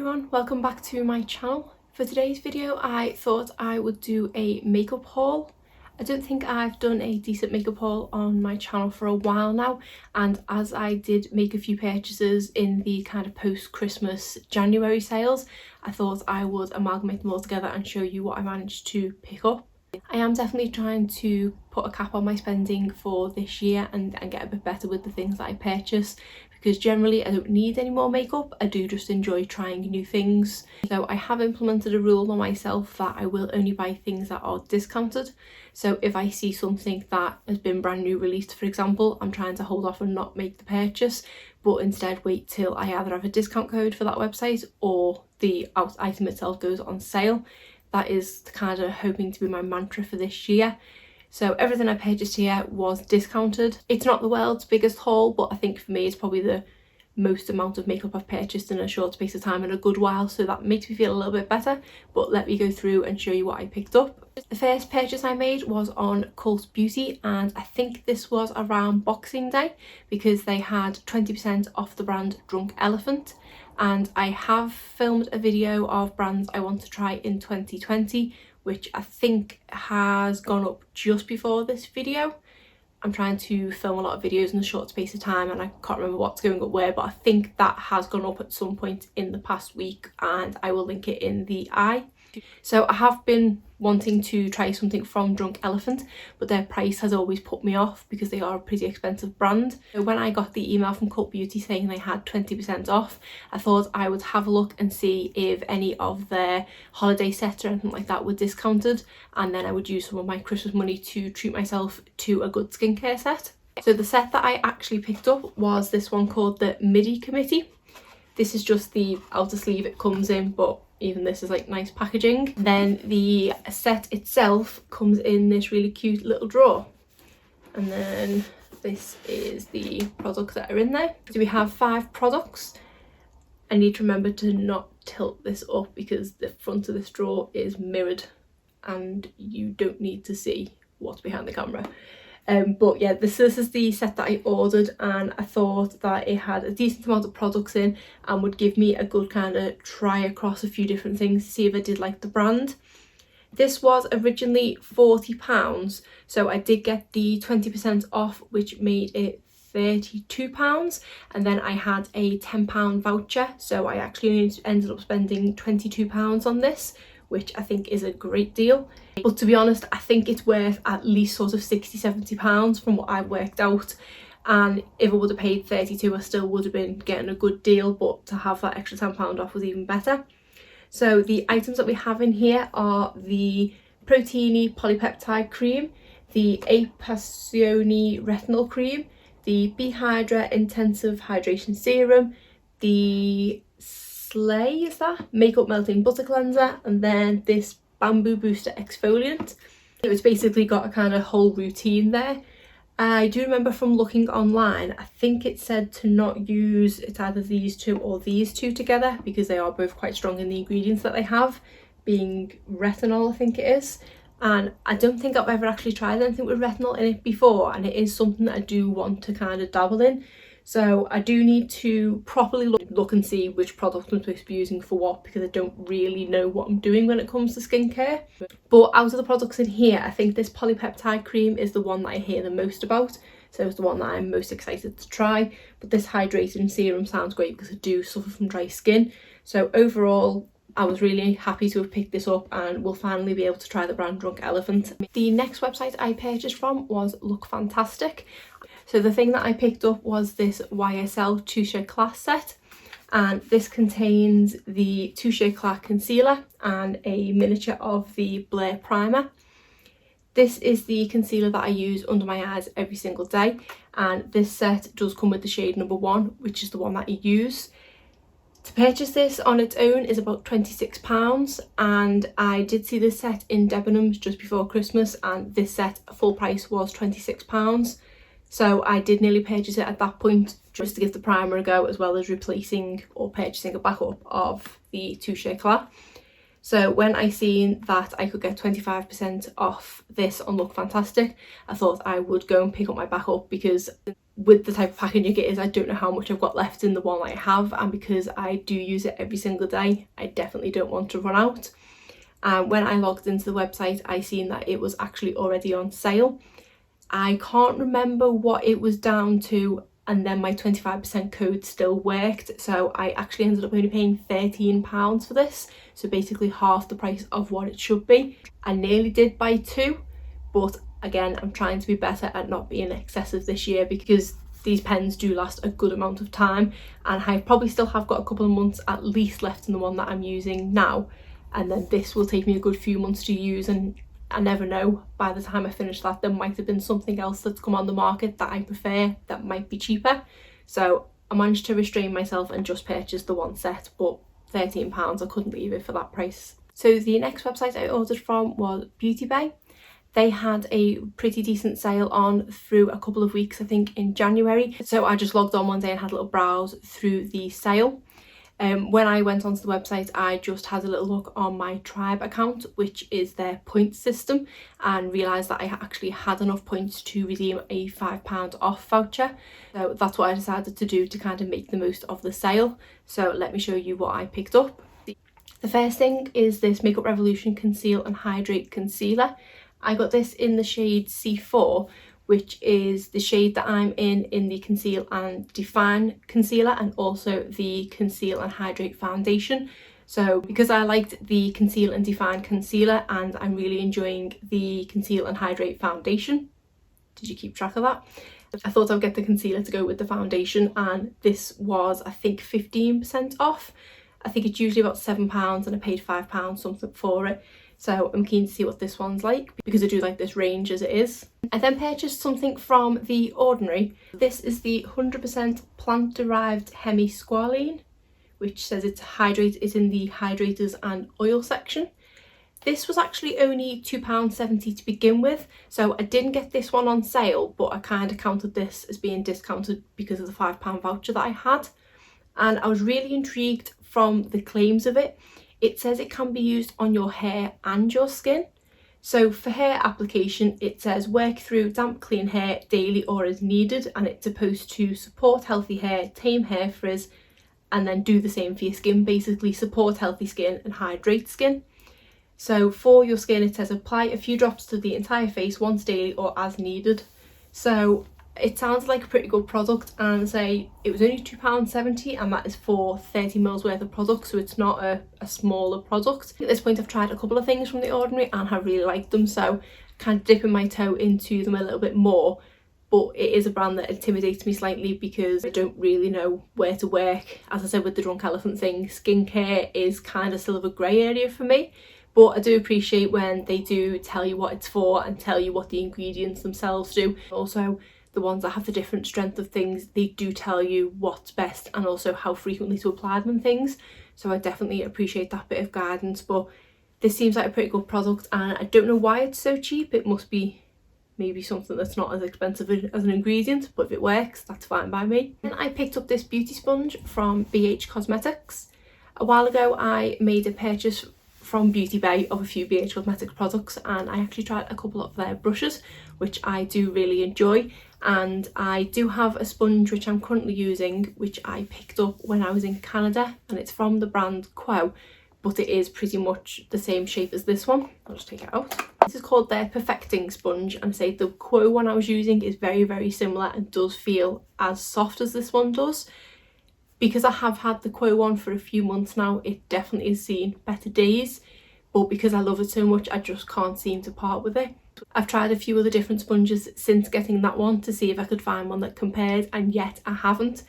everyone, welcome back to my channel. For today's video I thought I would do a makeup haul. I don't think I've done a decent makeup haul on my channel for a while now, and as I did make a few purchases in the kind of post-Christmas January sales, I thought I would amalgamate them all together and show you what I managed to pick up. I am definitely trying to put a cap on my spending for this year and get a bit better with the things that I purchase, because generally I don't need any more makeup. I do just enjoy trying new things. So I have implemented a rule on myself that I will only buy things that are discounted. So if I see something that has been brand new released, for example, I'm trying to hold off and not make the purchase, but instead wait till I either have a discount code for that website or the item itself goes on sale. That is kind of hoping to be my mantra for this year. So everything I purchased here was discounted. It's not the world's biggest haul, but I think for me it's probably the most amount of makeup I've purchased in a short space of time in a good while, so that makes me feel a little bit better. But let me go through and show you what I picked up. The first purchase I made was on Cult Beauty, and I think this was around Boxing Day because they had 20% off the brand Drunk Elephant. And I have filmed a video of brands I want to try in 2020, which I think has gone up just before this video. I'm trying to film a lot of videos in a short space of time and I can't remember what's going up where, but I think that has gone up at some point in the past week and I will link it in the eye. So I have been wanting to try something from Drunk Elephant, but their price has always put me off because they are a pretty expensive brand. So when I got the email from Cult Beauty saying they had 20% off, I thought I would have a look and see if any of their holiday sets or anything like that were discounted, and then I would use some of my Christmas money to treat myself to a good skincare set. So the set that I actually picked up was this one called the Midi Committee. This is just the outer sleeve it comes in, but even this is like nice packaging. Then the set itself comes in this really cute little drawer, and then this is the products that are in there. So we have 5 products. I need to remember to not tilt this up because the front of this drawer is mirrored and you don't need to see what's behind the camera. But yeah, this is the set that I ordered, and I thought that it had a decent amount of products in and would give me a good kind of try across a few different things to see if I did like the brand. This was originally £40, so I did get the 20% off, which made it £32, and then I had a £10 voucher, so I actually ended up spending £22 on this, which I think is a great deal. But to be honest, I think it's worth at least sort of £60–70 from what I've worked out, and if I would have paid 32 I still would have been getting a good deal, but to have that extra £10 off was even better. So the items that we have in here are the Proteiny Polypeptide Cream, the Apassioni Retinol Cream, the B-Hydra Intensive Hydration Serum, the Slay, is that? Makeup Melting Butter Cleanser, and then this Bamboo Booster Exfoliant. It's basically got a kind of whole routine there. I do remember from looking online, I think it said to not use it's either these two or these two together because they are both quite strong in the ingredients that they have, being retinol I think it is. And I don't think I've ever actually tried anything with retinol in it before, and it is something that I do want to kind of dabble in. So I do need to properly look and see which product I'm supposed to be using for what, because I don't really know what I'm doing when it comes to skincare. But out of the products in here, I think this polypeptide cream is the one that I hear the most about. So it's the one that I'm most excited to try. But this hydrating serum sounds great because I do suffer from dry skin. So overall, I was really happy to have picked this up, and we'll finally be able to try the brand Drunk Elephant. The next website I purchased from was Lookfantastic. So the thing that I picked up was this YSL Touche Eclat set, and this contains the Touche Eclat concealer and a miniature of the Blair primer. This is the concealer that I use under my eyes every single day, and this set does come with the shade number 1, which is the one that you use. To purchase this on its own is about £26, and I did see this set in Debenhams just before Christmas, and this set full price was £26. So I did nearly purchase it at that point just to give the primer a go, as well as replacing or purchasing a backup of the Touche Eclat. So when I seen that I could get 25% off this on Lookfantastic, I thought I would go and pick up my backup, because with the type of packaging it is, I don't know how much I've got left in the one I have, and because I do use it every single day, I definitely don't want to run out. And when I logged into the website, I seen that it was actually already on sale. I can't remember what it was down to, and then my 25% code still worked, so I actually ended up only paying £13 for this, so basically half the price of what it should be. I nearly did buy two, but again, I'm trying to be better at not being excessive this year, because these pens do last a good amount of time, and I probably still have got a couple of months at least left in the one that I'm using now, and then this will take me a good few months to use, and I never know, by the time I finish that there might have been something else that's come on the market that I prefer that might be cheaper. So I managed to restrain myself and just purchase the one set, but £13, I couldn't leave it for that price. So the next website I ordered from was Beautybay. They had a pretty decent sale on through a couple of weeks, I think in January. So I just logged on one day and had a little browse through the sale. When I went onto the website, I just had a little look on my Tribe account, which is their points system, and realised that I actually had enough points to redeem a £5 off voucher. So that's what I decided to do to kind of make the most of the sale. So let me show you what I picked up. The first thing is this Makeup Revolution Conceal and Hydrate Concealer. I got this in the shade C4, which is the shade that I'm in the Conceal and Define concealer, and also the Conceal and Hydrate foundation. So because I liked the Conceal and Define concealer and I'm really enjoying the Conceal and Hydrate foundation, did you keep track of that? I thought I'd get the concealer to go with the foundation, and this was, I think, 15% off. I think it's usually about £7 and I paid £5 something for it. So I'm keen to see what this one's like, because I do like this range as it is. I then purchased something from The Ordinary. This is the 100% plant derived Hemi-Squalane, which says it's Hydrate is in the hydrators and oil section. This was actually only £2.70 to begin with, so I didn't get this one on sale, but I kind of counted this as being discounted because of the £5 voucher that I had. And I was really intrigued from the claims of it. It says it can be used on your hair and your skin. So for hair application, it says work through damp clean hair daily or as needed, and it's supposed to support healthy hair, tame hair frizz, and then do the same for your skin, basically support healthy skin and hydrate skin. So for your skin, it says apply a few drops to the entire face once daily or as needed. So it sounds like a pretty good product, and say it was only £2.70, and that is for 30ml worth of product, so it's not a smaller product. At this point I've tried a couple of things from The Ordinary and I really like them, so kind of dipping my toe into them a little bit more. But it is a brand that intimidates me slightly because I don't really know where to work. As I said with the Drunk Elephant thing, skincare is kind of still of a grey area for me. But I do appreciate when they do tell you what it's for and tell you what the ingredients themselves do. Also, the ones that have the different strength of things, they do tell you what's best and also how frequently to apply them and things. So I definitely appreciate that bit of guidance. But this seems like a pretty good product, and I don't know why it's so cheap. It must be maybe something that's not as expensive as an ingredient, but if it works, that's fine by me. Then I picked up this beauty sponge from BH Cosmetics. A while ago I made a purchase from Beautybay of a few BH Cosmetics products, and I actually tried a couple of their brushes, which I do really enjoy. And I do have a sponge which I'm currently using, which I picked up when I was in Canada, and it's from the brand Quo, but it is pretty much the same shape as this one. I'll just take it out. This is called their Perfecting Sponge, and say the Quo one I was using is very similar and does feel as soft as this one does. Because I have had the Quo one for a few months now, it definitely has seen better days, but because I love it so much, I just can't seem to part with it. I've tried a few other different sponges since getting that one to see if I could find one that compared, and yet I haven't.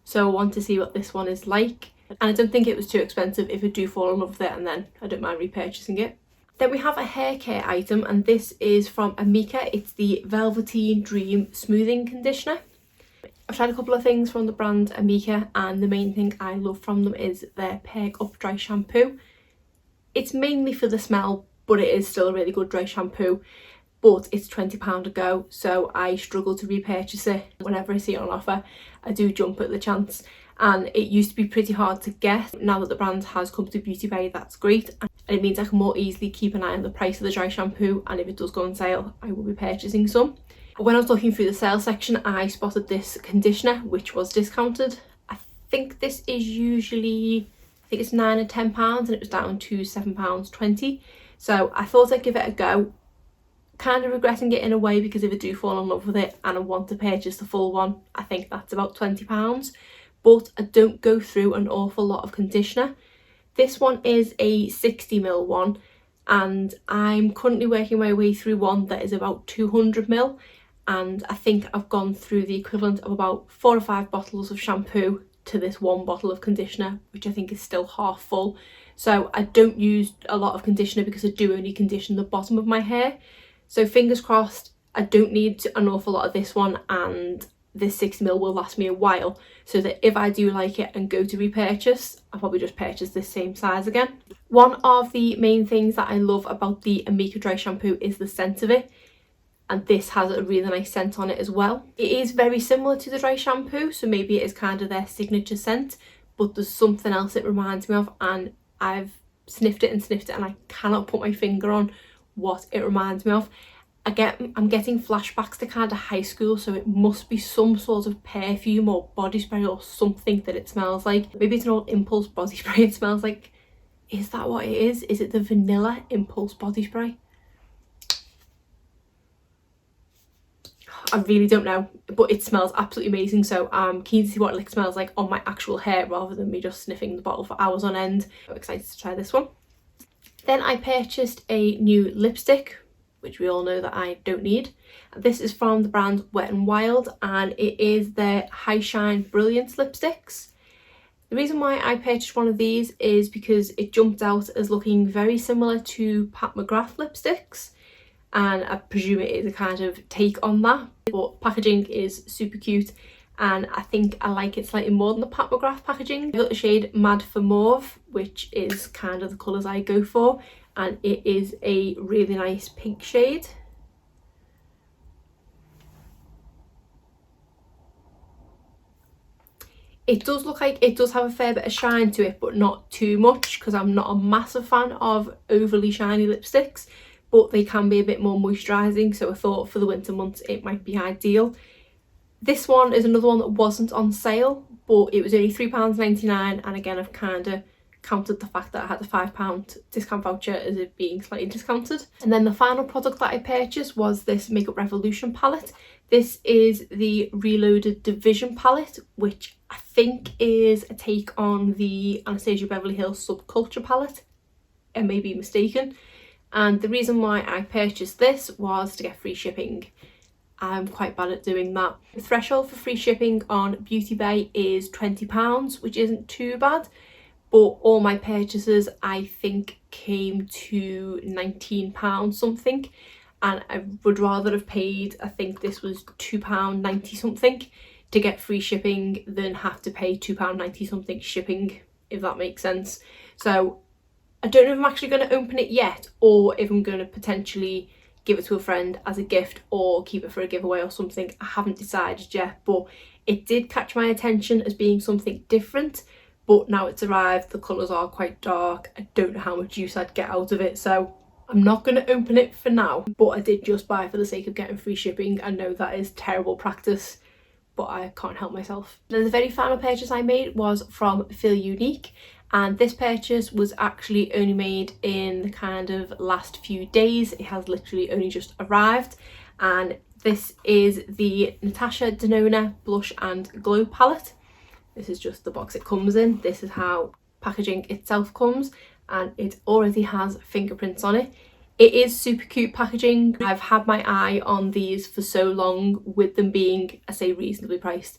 So I want to see what this one is like, and I don't think it was too expensive if I do fall in love with it, and then I don't mind repurchasing it. Then we have a hair care item, and this is from Amica. It's the Velveteen Dream Smoothing Conditioner. I've tried a couple of things from the brand Amica, and the main thing I love from them is their Perk Up Dry Shampoo. It's mainly for the smell, but it is still a really good dry shampoo. But it's £20 a go, so I struggle to repurchase it. Whenever I see it on offer, I do jump at the chance. and it used to be pretty hard to get. Now that the brand has come to Beautybay, that's great, and it means I can more easily keep an eye on the price of the dry shampoo, and if it does go on sale I will be purchasing some. When I was looking through the sale section, I spotted this conditioner which was discounted. I think this is usually, I think it's £9 or £10, and it was down to £7.20. So I thought I'd give it a go. Kind of regretting it in a way, because if I do fall in love with it and I want to purchase the full one, I think that's about £20. But I don't go through an awful lot of conditioner. This one is a 60ml one, and I'm currently working my way through one that is about 200ml. And I think I've gone through the equivalent of about 4 or 5 bottles of shampoo to this one bottle of conditioner, which I think is still half full. So I don't use a lot of conditioner because I do only condition the bottom of my hair. So fingers crossed, I don't need an awful lot of this one, and this 60ml will last me a while, so that if I do like it and go to repurchase, I'll probably just purchase this same size again. One of the main things that I love about the Amica dry shampoo is the scent of it. And this has a really nice scent on it as well. It is very similar to the dry shampoo, so maybe it is kind of their signature scent, but there's something else it reminds me of, and I've sniffed it and I cannot put my finger on what it reminds me of. I'm getting flashbacks to kind of high school, so it must be some sort of perfume or body spray or something that it smells like. Maybe it's an old Impulse body spray it smells like. Is that what it is? Is it the vanilla Impulse body spray? I really don't know, but it smells absolutely amazing, so I'm keen to see what it smells like on my actual hair rather than me just sniffing the bottle for hours on end. I'm excited to try this one. Then I purchased a new lipstick, which we all know that I don't need. This is from the brand WetnWild, and it is their High Shine Brilliance lipsticks. The reason why I purchased one of these is because it jumped out as looking very similar to Pat McGrath lipsticks, and I presume it is a kind of take on that, but packaging is super cute, and I think I like it slightly more than the Pat McGrath packaging. I've got the shade Mad for Mauve, which is kind of the colours I go for, and it is a really nice pink shade. It does look like it does have a fair bit of shine to it, but not too much, because I'm not a massive fan of overly shiny lipsticks, but they can be a bit more moisturising, so I thought for the winter months it might be ideal. This one is another one that wasn't on sale, but it was only £3.99, and again I've kind of counted the fact that I had a £5 discount voucher as it being slightly discounted. And then the final product that I purchased was this Makeup Revolution palette. This is the Reloaded Division palette, which I think is a take on the Anastasia Beverly Hills Subculture palette. I may be mistaken. And the reason why I purchased this was to get free shipping. I'm quite bad at doing that. The threshold for free shipping on Beautybay is £20, which isn't too bad, but all my purchases I think came to £19 something, and I would rather have paid, I think this was £2.90 something to get free shipping than have to pay £2.90 something shipping, if that makes sense. So I don't know if I'm actually going to open it yet, or if I'm going to potentially give it to a friend as a gift or keep it for a giveaway or something. I haven't decided yet, but it did catch my attention as being something different. But now it's arrived, the colours are quite dark. I don't know how much use I'd get out of it, so I'm not going to open it for now. But I did just buy for the sake of getting free shipping. I know that is terrible practice, but I can't help myself. Then the very final purchase I made was from Feel Unique, and this purchase was actually only made in the kind of last few days. It has literally only just arrived, and this is the Natasha Denona Blush and Glow palette. This is just the box it comes in. This is how packaging itself comes, and it already has fingerprints on it. It is super cute packaging. I've had my eye on these for so long, with them being, I say, reasonably priced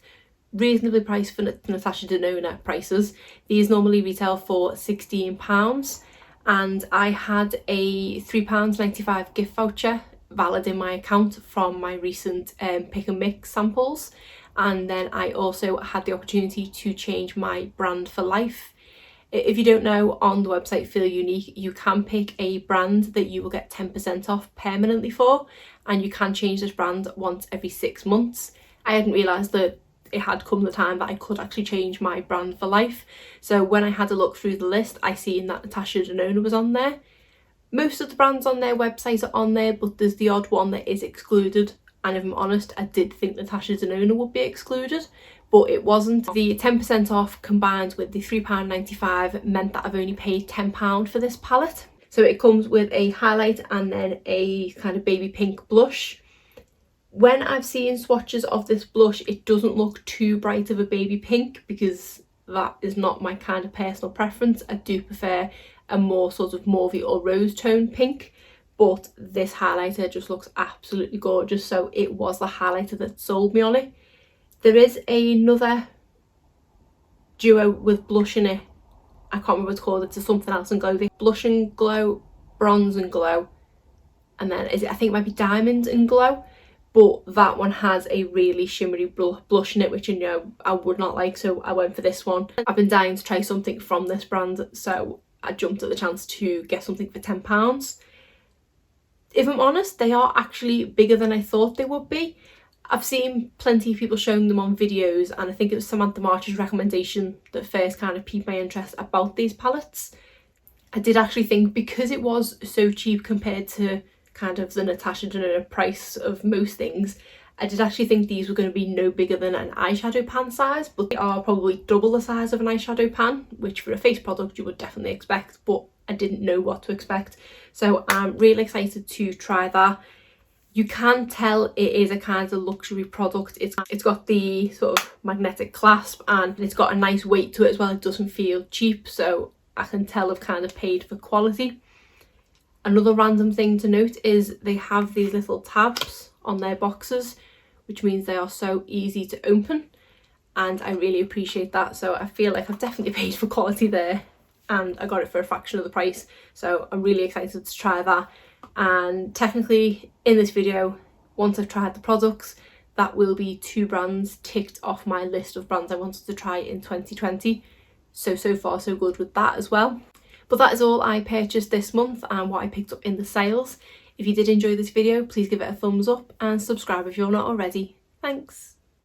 for Natasha Denona prices. These normally retail for £16, and I had a £3.95 gift voucher valid in my account from my recent pick and mix samples, and then I also had the opportunity to change my brand for life. If you don't know, on the website Feel Unique you can pick a brand that you will get 10% off permanently for, and you can change this brand once every 6 months. I hadn't realised that it had come the time that I could actually change my brand for life. So when I had a look through the list, I seen that Natasha Denona was on there. Most of the brands on their website are on there, but there's the odd one that is excluded, and if I'm honest, I did think Natasha Denona would be excluded, but it wasn't. The 10% off combined with the £3.95 meant that I've only paid £10 for this palette. So it comes with a highlight and then a kind of baby pink blush. When I've seen swatches of this blush, it doesn't look too bright of a baby pink because that is not my kind of personal preference. I do prefer a more sort of mauvey or rose tone pink, but this highlighter just looks absolutely gorgeous, so it was the highlighter that sold me on it. There is another duo with blush in it. I can't remember what it's called. It's something else and glow. Blush and glow, bronze and glow, and then I think it might be diamond and glow. But that one has a really shimmery blush in it, which, you know, I would not like, so I went for this one. I've been dying to try something from this brand, so I jumped at the chance to get something for £10. If I'm honest, they are actually bigger than I thought they would be. I've seen plenty of people showing them on videos, and I think it was Samantha March's recommendation that first kind of piqued my interest about these palettes. I did actually think, because it was so cheap compared to kind of the Natasha Denona price of most things, I did actually think these were going to be no bigger than an eyeshadow pan size, but they are probably double the size of an eyeshadow pan, which for a face product you would definitely expect, but I didn't know what to expect. So I'm really excited to try that. You can tell it is a kind of luxury product. It's got the sort of magnetic clasp and it's got a nice weight to it as well. It doesn't feel cheap, so I can tell I've kind of paid for quality. Another random thing to note is they have these little tabs on their boxes, which means they are so easy to open, and I really appreciate that. So I feel like I've definitely paid for quality there, and I got it for a fraction of the price, so I'm really excited to try that. And technically in this video, once I've tried the products, that will be 2 brands ticked off my list of brands I wanted to try in 2020. So far so good with that as well. But that is all I purchased this month and what I picked up in the sales. If you did enjoy this video, please give it a thumbs up and subscribe if you're not already. Thanks.